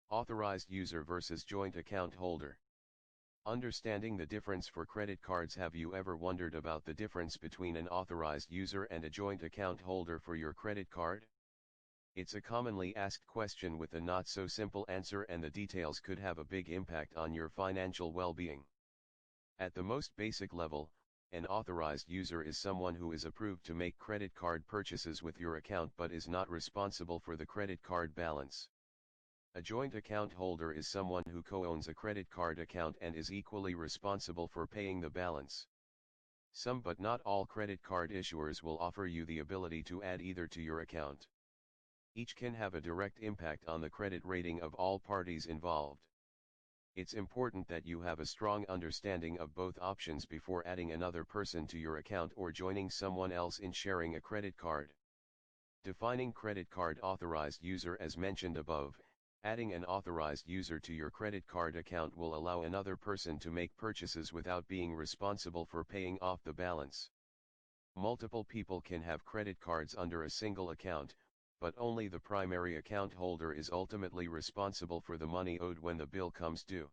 Authorized user versus joint account holder. Understanding the difference for credit cards. Have you ever wondered about the difference between an authorized user and a joint account holder for your credit card? It's a commonly asked question with a not so simple answer, and the details could have a big impact on your financial well-being. At the most basic level, an authorized user is someone who is approved to make credit card purchases with your account but is not responsible for the credit card balance. A joint account holder is someone who co-owns a credit card account and is equally responsible for paying the balance. Some but not all credit card issuers will offer you the ability to add either to your account. Each can have a direct impact on the credit rating of all parties involved. It's important that you have a strong understanding of both options before adding another person to your account or joining someone else in sharing a credit card. Defining credit card authorized user. As mentioned above, adding an authorized user to your credit card account will allow another person to make purchases without being responsible for paying off the balance. Multiple people can have credit cards under a single account, but only the primary account holder is ultimately responsible for the money owed when the bill comes due.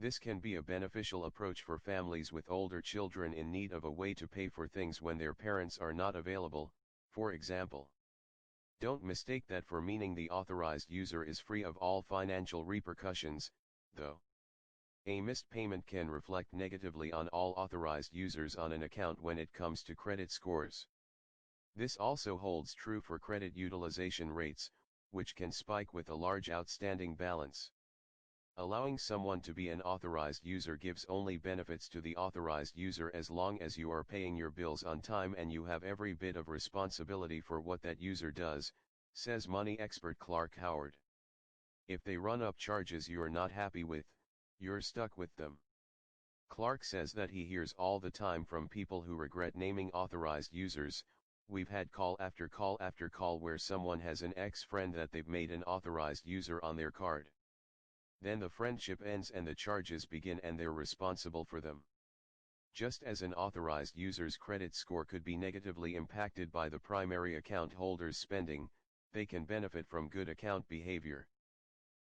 This can be a beneficial approach for families with older children in need of a way to pay for things when their parents are not available, for example. Don't mistake that for meaning the authorized user is free of all financial repercussions, though. A missed payment can reflect negatively on all authorized users on an account when it comes to credit scores. This also holds true for credit utilization rates, which can spike with a large outstanding balance. Allowing someone to be an authorized user gives only benefits to the authorized user as long as you are paying your bills on time and you have every bit of responsibility for what that user does, says money expert Clark Howard. If they run up charges you're not happy with, you're stuck with them. Clark says that he hears all the time from people who regret naming authorized users. We've had call after call after call where someone has an ex-friend that they've made an authorized user on their card. Then the friendship ends and the charges begin and they're responsible for them. Just as an authorized user's credit score could be negatively impacted by the primary account holder's spending, they can benefit from good account behavior.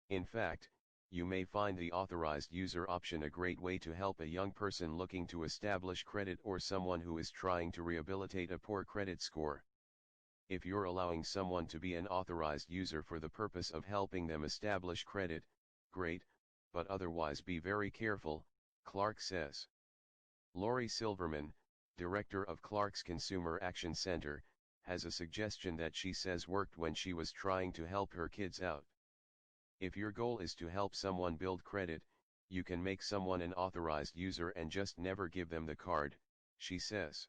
In fact, you may find the authorized user option a great way to help a young person looking to establish credit or someone who is trying to rehabilitate a poor credit score. If you're allowing someone to be an authorized user for the purpose of helping them establish credit, great, but otherwise be very careful, Clark says. Lori Silverman, director of Clark's Consumer Action Center, has a suggestion that she says worked when she was trying to help her kids out. If your goal is to help someone build credit, you can make someone an authorized user and just never give them the card, she says.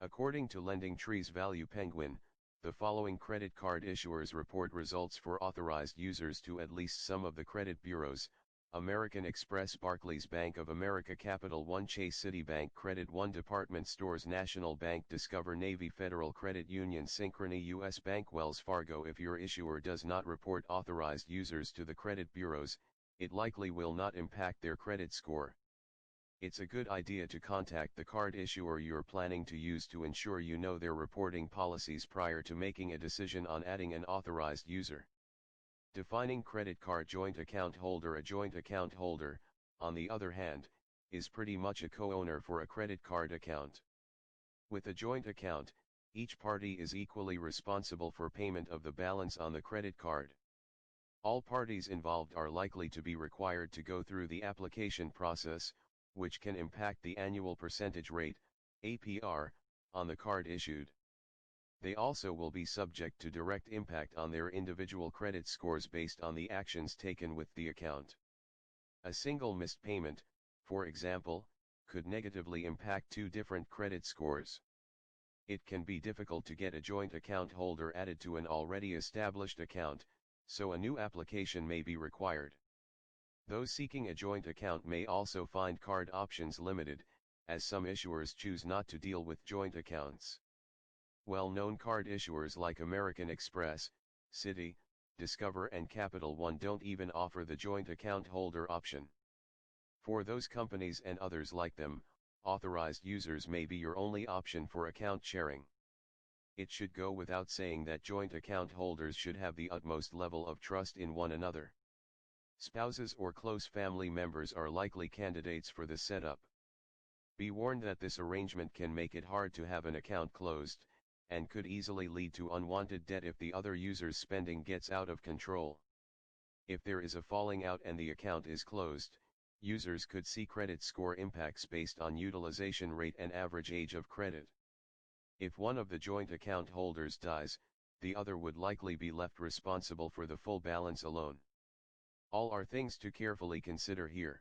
According to LendingTree's Value Penguin, the following credit card issuers report results for authorized users to at least some of the credit bureaus: American Express, Barclays, Bank of America, Capital One, Chase, Citibank, Credit One, Department Stores, National Bank, Discover, Navy, Federal Credit Union, Synchrony, U.S. Bank, Wells Fargo. If your issuer does not report authorized users to the credit bureaus, it likely will not impact their credit score. It's a good idea to contact the card issuer you're planning to use to ensure you know their reporting policies prior to making a decision on adding an authorized user. Defining credit card joint account holder. A joint account holder, on the other hand, is pretty much a co-owner for a credit card account. With a joint account, each party is equally responsible for payment of the balance on the credit card. All parties involved are likely to be required to go through the application process, which can impact the annual percentage rate, APR, on the card issued. They also will be subject to direct impact on their individual credit scores based on the actions taken with the account. A single missed payment, for example, could negatively impact two different credit scores. It can be difficult to get a joint account holder added to an already established account, so a new application may be required. Those seeking a joint account may also find card options limited, as some issuers choose not to deal with joint accounts. Well-known card issuers like American Express, Citi, Discover and Capital One don't even offer the joint account holder option. For those companies and others like them, authorized users may be your only option for account sharing. It should go without saying that joint account holders should have the utmost level of trust in one another. Spouses or close family members are likely candidates for the setup. Be warned that this arrangement can make it hard to have an account closed, and could easily lead to unwanted debt if the other user's spending gets out of control. If there is a falling out and the account is closed, users could see credit score impacts based on utilization rate and average age of credit. If one of the joint account holders dies, the other would likely be left responsible for the full balance alone. All are things to carefully consider here.